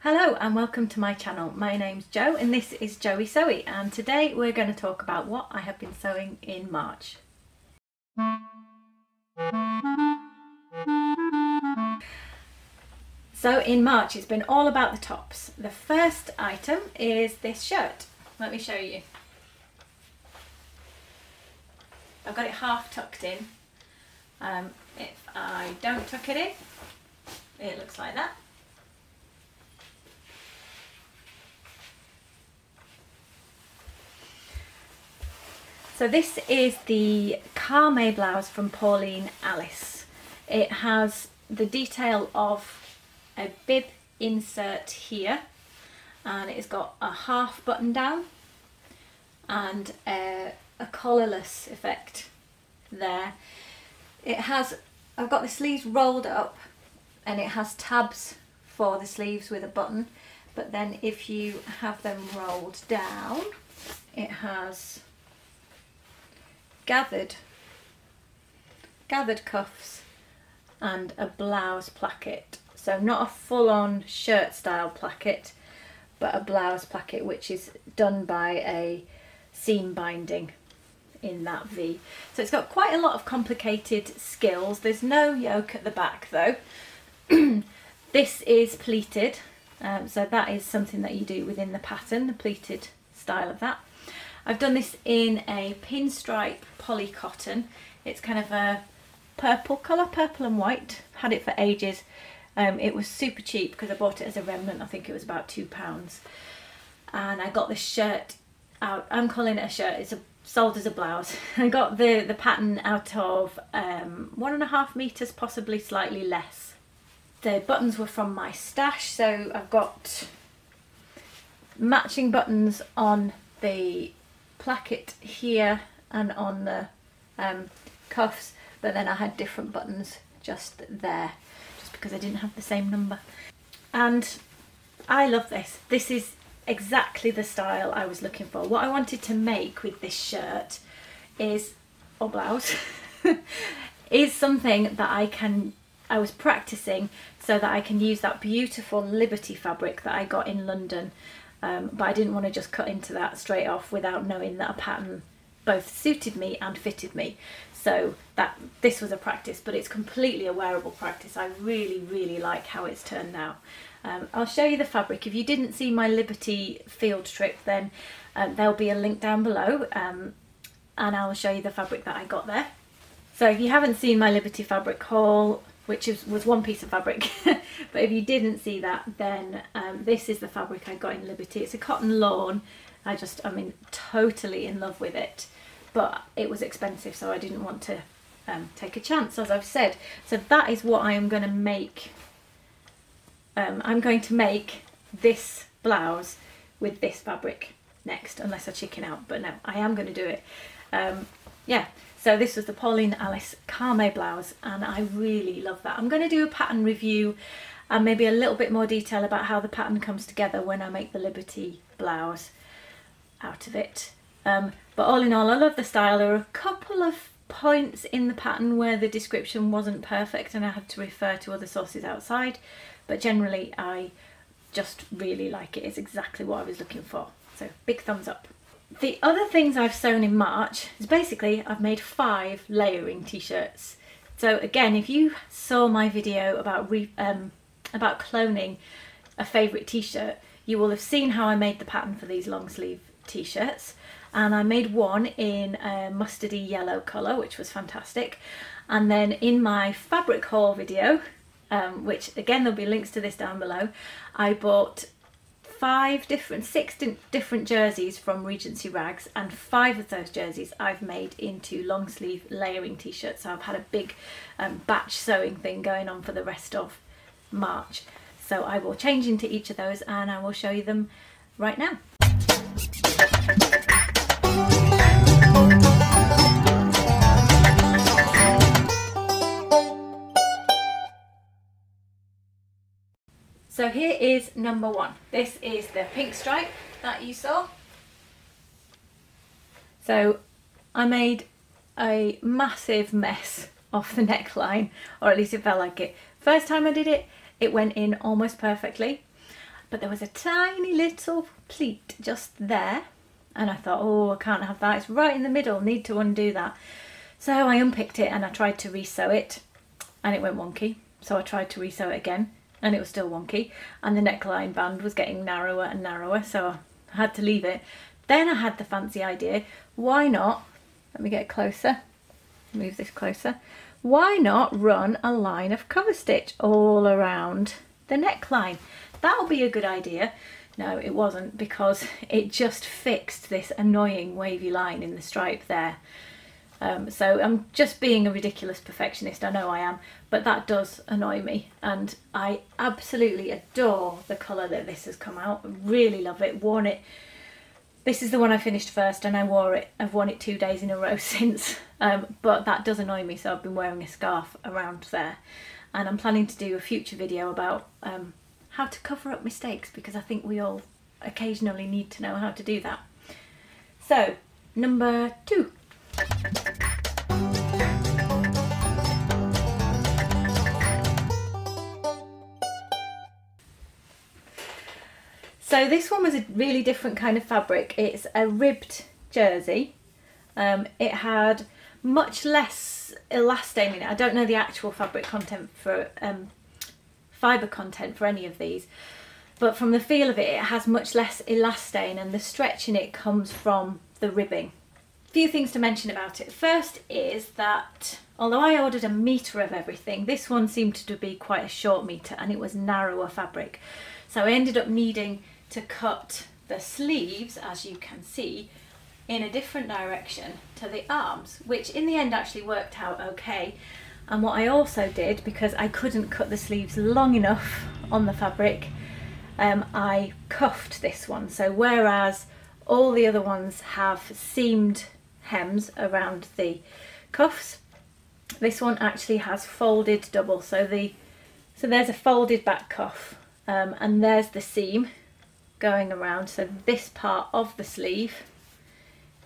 Hello and welcome to my channel. My name's Jo and this is Joey Sewy, and today we're going to talk about what I have been sewing in March. So in March it's been all about the tops. The first item is this shirt. Let me show you. I've got it half tucked in. If I don't tuck it in, it looks like that. So this is the Carme blouse from Pauline Alice. It has the detail of a bib insert here, and it's got a half button down and a collarless effect there. I've got the sleeves rolled up and it has tabs for the sleeves with a button, but then if you have them rolled down, it has gathered cuffs and a blouse placket. So not a full-on shirt style placket, but a blouse placket which is done by a seam binding in that V. So it's got quite a lot of complicated skills. There's no yoke at the back though. This is pleated, so that is something that you do within the pattern, the pleated style of that. I've done this in a pinstripe poly cotton. It's kind of a purple colour, purple and white. Had it for ages. It was super cheap because I bought it as a remnant. I think it was about £2. And I got this shirt out. I'm calling it a shirt. It's sold as a blouse. I got the pattern out of 1.5 meters, possibly slightly less. The buttons were from my stash, so I've got matching buttons on the placket here and on the cuffs, but then I had different buttons just there, just because I didn't have the same number. And I love this. This is exactly the style I was looking for. What I wanted to make with this shirt is, or blouse, is something that I was practicing so that I can use that beautiful Liberty fabric that I got in London. But I didn't want to just cut into that straight off without knowing that a pattern both suited me and fitted me. So this was a practice, but it's completely a wearable practice. I really like how it's turned out. I'll show you the fabric. If you didn't see my Liberty field trip, then there'll be a link down below, and I'll show you the fabric that I got there. So if you haven't seen my Liberty fabric haul, which was one piece of fabric, but if you didn't see that, then this is the fabric I got in Liberty. It's a cotton lawn. I'm totally in love with it, but it was expensive, so I didn't want to take a chance, as I've said. So that is what I am going to make. I'm going to make this blouse with this fabric next, unless I chicken out, but no, I am going to do it. Yeah. So this was the Pauline Alice Carme blouse, and I really love that. I'm going to do a pattern review and maybe a little bit more detail about how the pattern comes together when I make the Liberty blouse out of it. But all in all, I love the style. There are a couple of points in the pattern where the description wasn't perfect and I had to refer to other sources outside, but generally I just really like it. It's exactly what I was looking for. So big thumbs up. The other things I've sewn in March is basically I've made 5 layering t-shirts. So again, if you saw my video about cloning a favourite t-shirt, you will have seen how I made the pattern for these long sleeve t-shirts. And I made one in a mustardy yellow colour, which was fantastic. And then in my fabric haul video, which again there'll be links to this down below, I bought 6 different jerseys from Regency Rags, and 5 of those jerseys I've made into long sleeve layering t-shirts. So I've had a big batch sewing thing going on for the rest of March. So I will change into each of those and I will show you them right now. So here is number 1. This is the pink stripe that you saw. So I made a massive mess off the neckline, or at least it felt like it. First time I did it, it went in almost perfectly. but there was a tiny little pleat just there, and I thought, oh, I can't have that, it's right in the middle, need to undo that. So I unpicked it and I tried to resew it, and it went wonky. So I tried to resew it again, and it was still wonky, and the neckline band was getting narrower and narrower, so I had to leave it. Then I had the fancy idea, why not, let me get closer, move this closer, why not run a line of cover stitch all around the neckline? That'll be a good idea. No, it wasn't, because it just fixed this annoying wavy line in the stripe there. So I'm just being a ridiculous perfectionist, I know I am, but that does annoy me, and I absolutely adore the colour that this has come out. I really love it, worn it. This is the one I finished first, and I've worn it 2 days in a row since, but that does annoy me, so I've been wearing a scarf around there, and I'm planning to do a future video about how to cover up mistakes, because I think we all occasionally need to know how to do that. So, number 2. So this one was a really different kind of fabric. It's a ribbed jersey. It had much less elastane in it. I don't know the actual fabric content for fibre content for any of these, but from the feel of it, it has much less elastane, and the stretch in it comes from the ribbing. A few things to mention about it. First is that although I ordered a metre of everything, this one seemed to be quite a short metre, and it was narrower fabric. So I ended up needing to cut the sleeves, as you can see, in a different direction to the arms, which in the end actually worked out okay. And what I also did, because I couldn't cut the sleeves long enough on the fabric, I cuffed this one. So whereas all the other ones have seamed hems around the cuffs, this one actually has folded double. So there's a folded back cuff, and there's the seam going around. So this part of the sleeve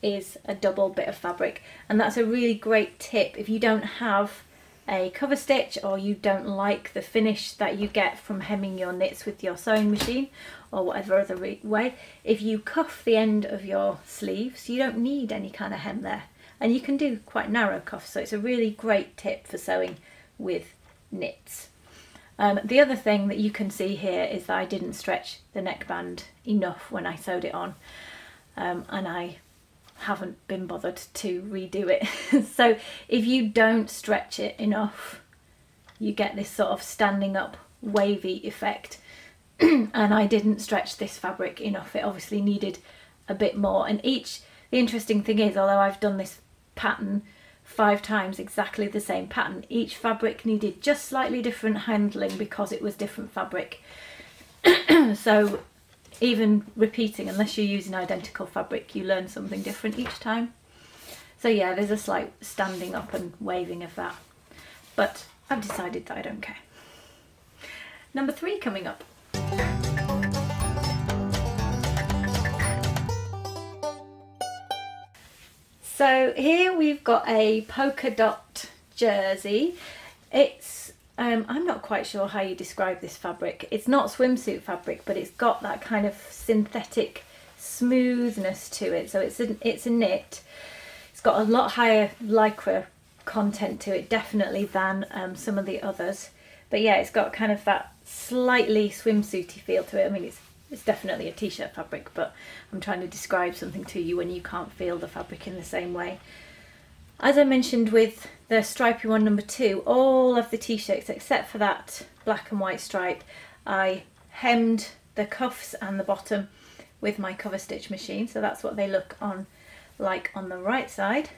is a double bit of fabric, and that's a really great tip if you don't have a cover stitch, or you don't like the finish that you get from hemming your knits with your sewing machine, or whatever other way. If you cuff the end of your sleeves, you don't need any kind of hem there, and you can do quite narrow cuffs, so it's a really great tip for sewing with knits. The other thing that you can see here is that I didn't stretch the neckband enough when I sewed it on, and I haven't been bothered to redo it. So if you don't stretch it enough, you get this sort of standing up wavy effect, and I didn't stretch this fabric enough. It obviously needed a bit more, and the interesting thing is, although I've done this pattern 5 times, exactly the same pattern, each fabric needed just slightly different handling because it was different fabric. So even repeating, unless you're using identical fabric, you learn something different each time. So yeah, there's a slight standing up and waving of that, but I've decided that I don't care. Number 3 coming up. So here we've got a polka dot jersey. It's, I'm not quite sure how you describe this fabric. It's not swimsuit fabric, but it's got that kind of synthetic smoothness to it. So it's a knit. It's got a lot higher lycra content to it, definitely, than some of the others. But yeah, it's got kind of that slightly swimsuity feel to it. I mean, it's definitely a t-shirt fabric, but I'm trying to describe something to you when you can't feel the fabric in the same way. As I mentioned with the stripy one, number 2, all of the t-shirts except for that black and white stripe, I hemmed the cuffs and the bottom with my cover stitch machine. So that's what they look on like on the right side,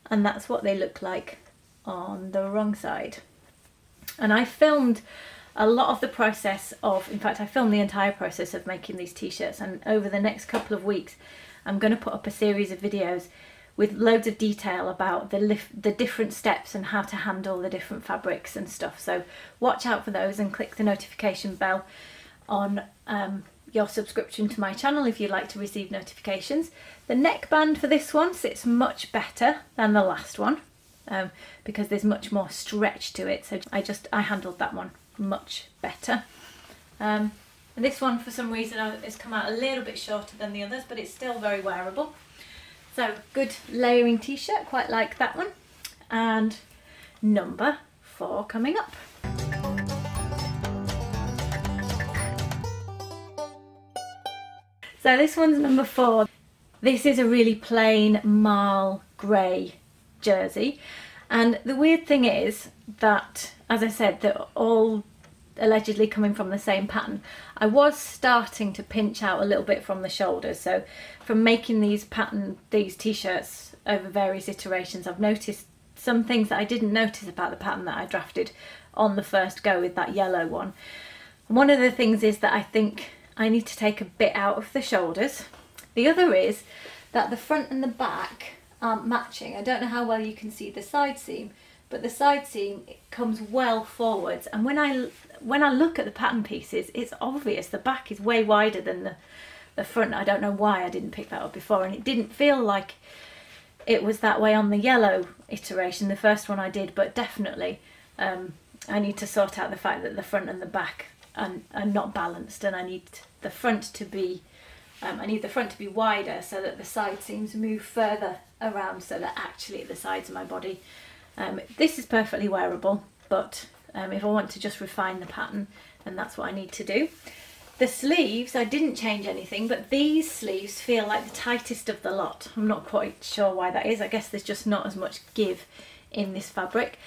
and that's what they look like on the wrong side. And I filmed a lot of the process of, in fact I filmed the entire process of making these t-shirts, and over the next couple of weeks I'm going to put up a series of videos with loads of detail about the different steps and how to handle the different fabrics and stuff. So watch out for those and click the notification bell on your subscription to my channel if you'd like to receive notifications. The neckband for this one sits much better than the last one because there's much more stretch to it, so I handled that one much better. And this one for some reason has come out a little bit shorter than the others, but it's still very wearable. So good layering t-shirt, quite like that one. And number 4 coming up. So this one's number 4. This is a really plain marl grey jersey, and the weird thing is that, as I said, they're all allegedly coming from the same pattern. I was starting to pinch out a little bit from the shoulders, so from making these t-shirts over various iterations, I've noticed some things that I didn't notice about the pattern that I drafted on the first go with that yellow one. And one of the things is that I think I need to take a bit out of the shoulders. The other is that the front and the back aren't matching. I don't know how well you can see the side seam, but the side seam comes well forwards, and when I look at the pattern pieces, it's obvious the back is way wider than the front. I don't know why I didn't pick that up before, and it didn't feel like it was that way on the yellow iteration, the first one I did, but definitely I need to sort out the fact that the front and the back are not balanced, and I need the front to be wider so that the side seams move further around, so that actually at the sides of my body. This is perfectly wearable, but if I want to just refine the pattern, then that's what I need to do. The sleeves, I didn't change anything, but these sleeves feel like the tightest of the lot. I'm not quite sure why that is. I guess there's just not as much give in this fabric.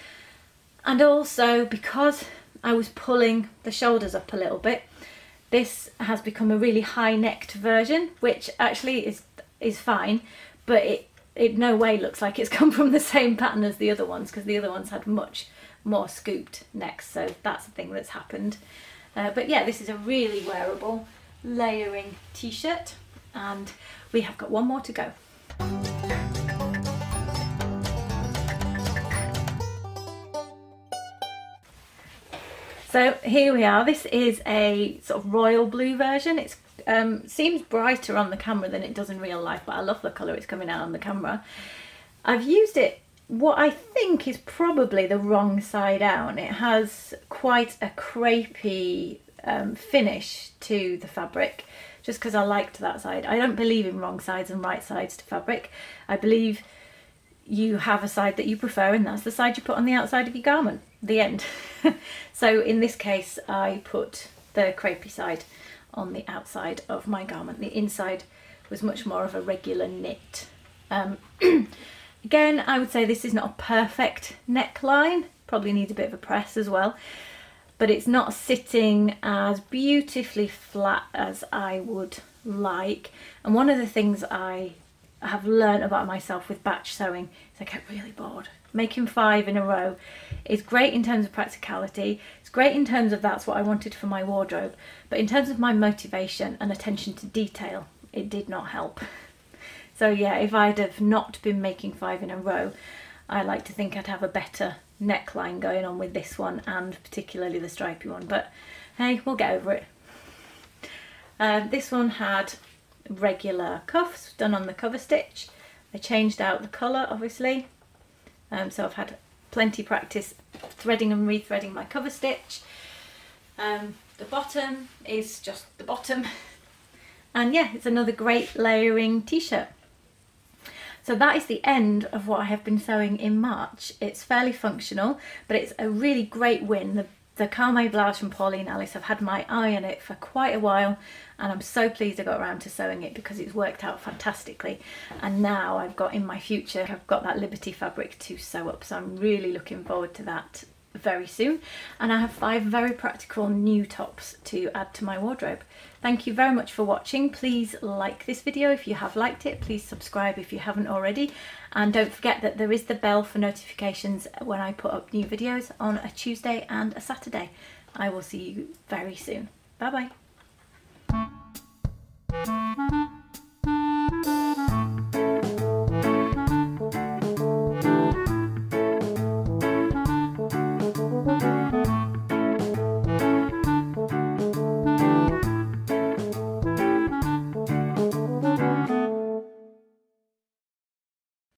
And also because I was pulling the shoulders up a little bit, this has become a really high-necked version, which actually is fine, but it no way looks like it's come from the same pattern as the other ones, because the other ones had much more scooped necks, so that's the thing that's happened. But yeah, this is a really wearable layering t-shirt, and we have got one more to go. So here we are. This is a sort of royal blue version. It seems brighter on the camera than it does in real life, but I love the colour it's coming out on the camera. I've used it what I think is probably the wrong side down. It has quite a crepey finish to the fabric, just because I liked that side. I don't believe in wrong sides and right sides to fabric. I believe you have a side that you prefer, and that's the side you put on the outside of your garment. The end. So in this case I put the crepey side on the outside of my garment. The inside was much more of a regular knit. Again, I would say this is not a perfect neckline, probably needs a bit of a press as well, but it's not sitting as beautifully flat as I would like. And one of the things I have learned about myself with batch sewing is I get really bored. Making 5 in a row is great in terms of practicality, it's great in terms of that's what I wanted for my wardrobe, but in terms of my motivation and attention to detail, it did not help. So yeah, if I'd have not been making 5 in a row, I like to think I'd have a better neckline going on with this one, and particularly the stripy one, but hey, we'll get over it. This one had regular cuffs done on the cover stitch. I changed out the colour obviously, so I've had plenty practice threading and rethreading my cover stitch. The bottom is just the bottom, and yeah, it's another great layering t-shirt. So that is the end of what I have been sewing in March. It's fairly functional, but it's a really great win. The Carme blouse from Pauline Alice, I've had my eye on it for quite a while, and I'm so pleased I got around to sewing it because it's worked out fantastically. And now I've got in my future, I've got that Liberty fabric to sew up, so I'm really looking forward to that very soon. And I have 5 very practical new tops to add to my wardrobe. Thank you very much for watching. Please like this video if you have liked it. Please subscribe if you haven't already. And don't forget that there is the bell for notifications when I put up new videos on a Tuesday and a Saturday. I will see you very soon. Bye bye.